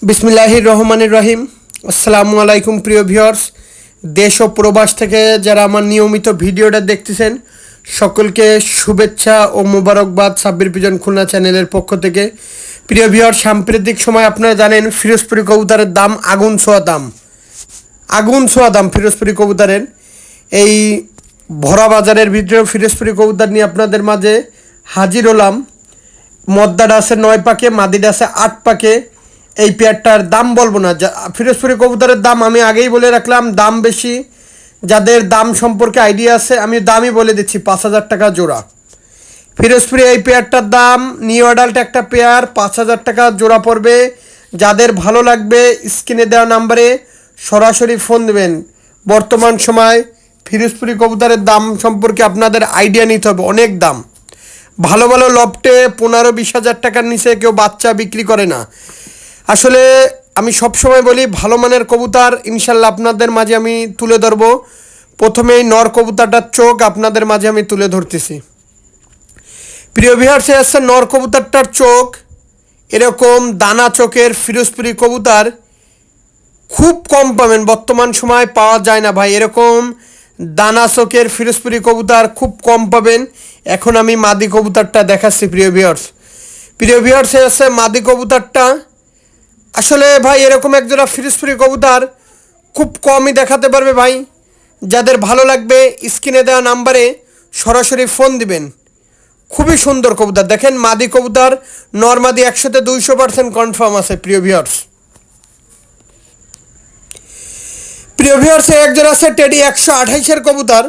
বিসমিল্লাহির রহমানির রহিম। আসসালামু আলাইকুম প্রিয় ভিউয়ার্স, দেশ ও প্রবাস থেকে যারা আমার নিয়মিত ভিডিওটা দেখতেছেন সকলকে শুভেচ্ছা ও মোবারকবাদ সাব্বির পিজন খুলনা চ্যানেলের পক্ষ থেকে। প্রিয় ভিউয়ার্স, সাম্প্রতিক সময় আপনারা জানেন ফিরোজপুরি কবুতরের দাম আগুন ছোঁয়া দাম ফিরোজপুরি কবুতরের। এই ভরা বাজারের ভিতরেও ফিরোজপুরি কবুতর নিয়ে আপনাদের মাঝে হাজির হলাম। মদ্দাটা আছে 9 পাকে, মাদিটা আছে 8 পাকে। এই পেয়ারটার দাম বলবো না, ফিরোজপুরি কবুতরের দাম আমি আগেই বলে রাখলাম, দাম বেশি। যাদের দাম সম্পর্কে আইডিয়া আছে আমি দামই বলে দিচ্ছি, 5,000 টাকা জোড়া। ফিরোজপুরি এই পেয়ারটার দাম নিউ অ্যাডাল্ট একটা পেয়ার 5,000 টাকা জোড়া পড়বে। যাদের ভালো লাগবে স্ক্রিনে দেওয়া নাম্বারে সরাসরি ফোন দেবেন। বর্তমান সময় ফিরোজপুরি কবুতরের দাম সম্পর্কে আপনাদের আইডিয়া নিতে হবে, অনেক দাম। ভালো ভালো লফটে 15-20 হাজার টাকার নিচে কেউ বাচ্চা বিক্রি করে না। আসলে আমি সবসময় বলি ভালো মানের কবুতর ইনশাল্লাহ আপনাদের মাঝে আমি তুলে ধরবো। প্রথমেই নর কবুতরটার চোখ আপনাদের মাঝে আমি তুলে ধরতেছি। প্রিয় ভিউয়ার্স, আসছে নর কবুতরটার চোখ, এরকম দানা চোখের ফিরোজপুরি কবুতর খুব কম পাবেন, বর্তমান সময় পাওয়া যায় না ভাই। এরকম দানা চোখের ফিরোজপুরি কবুতর খুব কম পাবেন। এখন আমি মাদি কবুতরটা দেখাচ্ছি প্রিয় ভিউয়ার্স, আসছে মাদি কবুতরটা। আসলে ভাই এরকম একজোড়া ফিরোজপুরি কবুতর খুব কমই দেখাতে পারবে ভাই। যাদের ভালো লাগবে স্ক্রিনে দেওয়া নাম্বারে সরাসরি ফোন দিবেন। খুবই সুন্দর কবুতর, দেখেন মাদি কবুতর, নরমাদি 100-200% কনফার্ম আছে প্রিয় ভিউয়ার্স। একজোড়া আছে টেডি 128-এর কবুতর।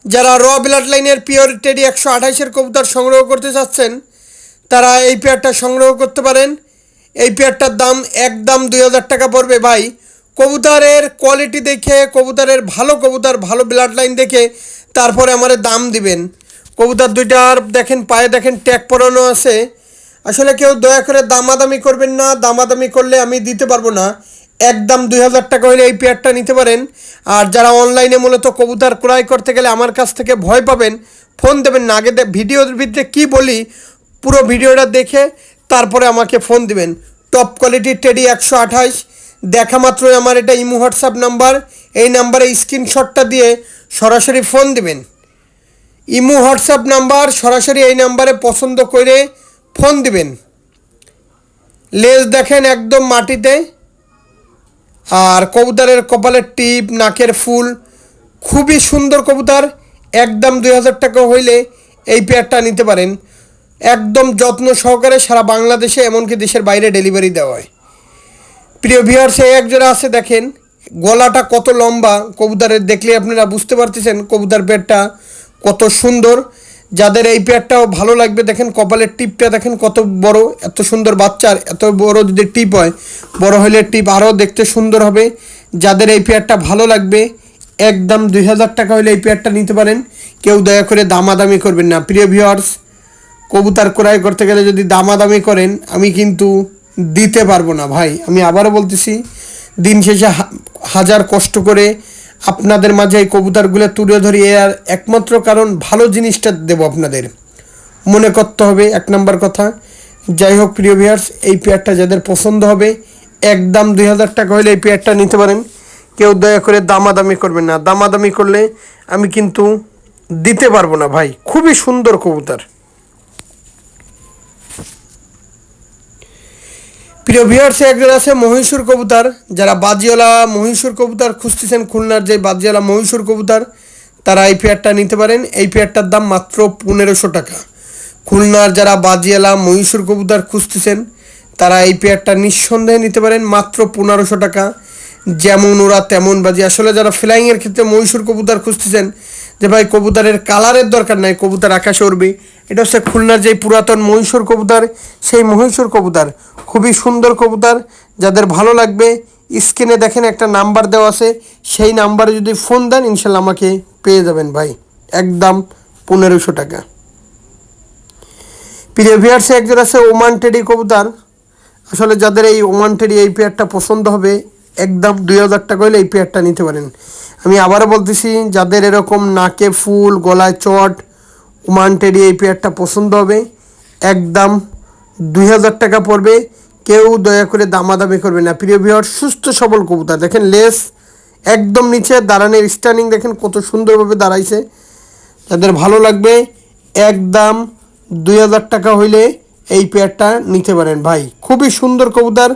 যারা র ব্লাড লাইনের পিওর টেডি 128-এর কবুতর সংগ্রহ করতে চাচ্ছেন তারা এই পেয়ারটা সংগ্রহ করতে পারেন। এই পেয়ারটার দাম একদম 2,000 টাকা পড়বে ভাই। কবুতরের কোয়ালিটি দেখে, কবুতরের ভালো ব্লাড লাইন দেখে তারপরে আমাদের দাম দিবেন। কবুতর দুইটার দেখেন পায়ে দেখেন ট্যাগ পরানো আছে। আসলে কেউ দয়া করে দামাদামি করবেন না, দামাদামি করলে আমি দিতে পারবো না। একদম 2,000 টাকা হলে এই পেয়ারটা নিতে পারেন। আর যারা অনলাইনে মূলত কবুতর ক্রয় করতে গেলে আমার কাছ থেকে ভয় পাবেন, ফোন দেবেন না। আগে ভিডিওর ভিতরে কী বলি পুরো ভিডিওটা দেখে তারপরে আমাকে ফোন দিবেন। টপ কোয়ালিটির টেডি 128 দেখা মাত্রই আমার এটা ইমো হোয়াটসঅ্যাপ নাম্বার, এই নাম্বারে স্ক্রিনশটটা দিয়ে সরাসরি ফোন দিবেন। ইমো হোয়াটসঅ্যাপ নাম্বার, সরাসরি এই নাম্বারে পছন্দ করে ফোন দিবেন। লেজ দেখেন একদম মাটিতে, আর কবুতরের কপালের টিপ, নাকের ফুল খুবই সুন্দর কবুতর। একদম 2,000 টাকা হইলে এই পেয়ারটা নিতে পারেন। একদম যত্ন সহকারে সারা বাংলাদেশে এমনকি দেশের বাইরে ডেলিভারি দেওয়া হয়। প্রিয় ভিউয়ার্স, এই একজোড়া আছে দেখেন গলাটা কত লম্বা, কবুতরের দেখলে আপনারা বুঝতে পারতেছেন কবুতর পেয়ারটা কত সুন্দর। যাদের এই পেয়ারটাও ভালো লাগবে, দেখেন কপালের টিপটা দেখেন কত বড়, এত সুন্দর বাচ্চার এত বড় যদি টিপ হয়, বড় হলে টিপ আরও দেখতে সুন্দর হবে। যাদের এই পেয়ারটা ভালো লাগবে একদম 2,000 টাকা হলে এই পেয়ারটা নিতে পারেন। কেউ দয়া করে দামাদামি করবেন না প্রিয় ভিউয়ার্স। কবুতর ক্রয় করতে গেলে যদি দামাদামি করেন আমি কিন্তু দিতে পারবো না ভাই। আমি আবারও বলতেছি, দিন শেষে হাজার কষ্ট করে আপনাদের মাঝে এই কবুতরগুলো তুলে ধরি, এর একমাত্র কারণ ভালো জিনিসটা দেবো আপনাদের, মনে করতে হবে 1 নম্বর কথা। যাই হোক প্রিয় ভিউয়ার্স, এই পেয়ারটা যাদের পছন্দ হবে একদম 2,000 টাকা হলে এই পেয়ারটা নিতে পারেন। কেউ দয়া করে দামাদামি করবেন না, দামাদামি করলে আমি কিন্তু দিতে পারবো না ভাই। খুবই সুন্দর কবুতর। প্রিয় ভিউয়ার্স, একজন আছে মহীশূর কবুতর। যারা বাজিওয়ালা মহীশূর কবুতর খুঁজতেছেন, খুলনার যে বাজিওয়ালা মহীশূর কবুতর, তারা এই পেয়ারটা নিতে পারেন। এই পেয়ারটার দাম মাত্র 1,500 টাকা। খুলনার যারা বাজিওয়ালা মহীশূর কবুতর খুঁজতেছেন তারা এই পেয়ারটা নিঃসন্দেহে নিতে পারেন মাত্র 1,500 টাকা। যেমন ওরা তেমন বাজি। আসলে যারা ফ্লাইংয়ের ক্ষেত্রে মহীশূর কবুতর খুঁজতেছেন যে ভাই কবুতরের কালারের দরকার নাই, কবুতর আকাশে উড়বে, এটা হচ্ছে খুলনার যে পুরাতন মহীশূর কবুতর, সেই মহীশূর কবুতর খুবই সুন্দর কবুতর। যাদের ভালো লাগবে স্ক্রিনে দেখেন একটা নাম্বার দেওয়া আছে, সেই নাম্বারে যদি ফোন দেন ইনশাল্লাহ আমাকে পেয়ে যাবেন ভাই, একদম 1,500 টাকা। প্রিয় ভিউয়ার্স, একজন আছে ওমান টেডি কবুতর। আসলে যাদের এই ওমান টেডি এই পেয়ারটা পছন্দ হবে একদম 2,000 টাকা হলে এই পেয়ারটা নিতে পারেন। আমি আবারও বলতেছি, যাদের এরকম নাকে ফুল, গলায় চট ওমান টেডি এই পেয়ারটা পছন্দ হবে একদম 2,000 টাকা পড়বে। কেউ দয়া করে দামাদামি করবে না। প্রিয় ভিউয়ার, সুস্থ সবল কবুতর দেখেন, লেস একদম নিচে, দাঁড়ানোর স্ট্যান্ডিং দেখেন কত সুন্দরভাবে দাঁড়াইছে। যাদের ভালো লাগবে একদম 2000 টাকা হইলে এই পেয়ারটা নিতে পারেন ভাই। খুবই সুন্দর কবুতর,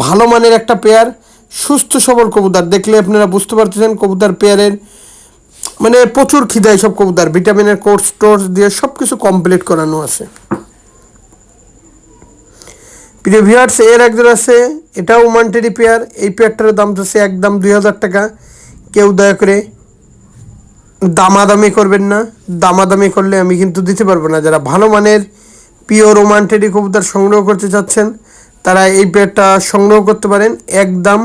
ভালো মানের একটা পেয়ার, সুস্থ সবল কবুতর। দেখলে আপনারা বুঝতে পারতেছেন কবুতর পেয়ারের মানে প্রচুর খিদা। এইসব কবুতর ভিটামিনের কোর্স টোর্স দিয়ে সব কিছু কমপ্লিট করানো আছে। প্রিয় ভিউয়ার্স, এর একজন আছে, এটাও ওমান টেডি পেয়ার। এই পেয়ারটার দাম হচ্ছে একদম 2000 টাকা। কেউ দয়া করে দামাদামি করবেন না, দামাদামি করলে আমি কিন্তু দিতে পারবো না। যারা ভালো মানের পিওর ওমান টেডি কবুতর সংগ্রহ করতে চাচ্ছেন তারা এই পেয়ারটা সংগ্রহ করতে পারেন একদম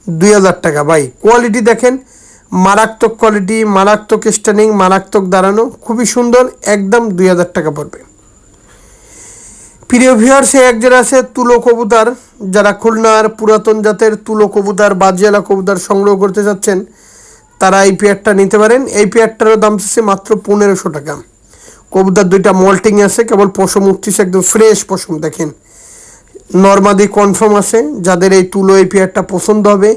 2000 টাকা ভাই। কোয়ালিটি দেখেন, মারাত্মক কোয়ালিটি, মারাত্মক স্ট্যান্ডিং, মারাত্মক দাঁড়ানো, খুবই সুন্দর, একদম 2000 টাকা পড়বে। প্রিয় ভিউয়ার্স, এক যারা আছে তুলো কবুতর, যারা খুলনার পুরাতন জাতের তুলো কবুতর, বাজিয়ালা কবুতর সংগ্রহ করতে চাচ্ছেন তারা এই পেয়ারটা নিতে পারেন। এই পেয়ারটারও দাম আছে মাত্র 1500 টাকা। কবুতর দুইটা মল্টিং আছে, কেবল পশম উঠতেছে, একদম ফ্রেশ পশম দেখেন, নর্মাদি কনফার্ম আছে। যাদের এই তুলো এই পেয়ারটা পছন্দ হবে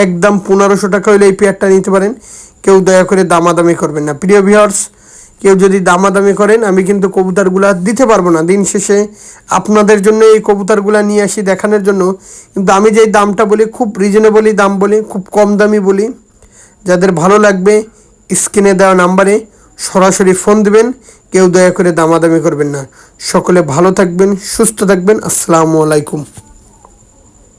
একদম 1500 টাকা হলে এই পেয়ারটা নিতে পারেন। কেউ দয়া করে দামাদামি করবেন না। প্রিয় ভিউয়ার্স, কেউ যদি দামাদামি করেন আমি কিন্তু কবুতরগুলা দিতে পারবো না। দিন শেষে আপনাদের জন্য এই কবুতরগুলা নিয়ে আসি দেখানোর জন্য, কিন্তু আমি যেই দামটা বলি খুব রিজনেবলই দাম বলি, খুব কম দামি বলি। যাদের ভালো লাগবে স্ক্রিনে দেওয়া নাম্বারে সরাসরি ফোন দিবেন, কেউ দয়া করে দামাদামি করবেন না। সকলে ভালো থাকবেন, সুস্থ থাকবেন। আসসালামু আলাইকুম।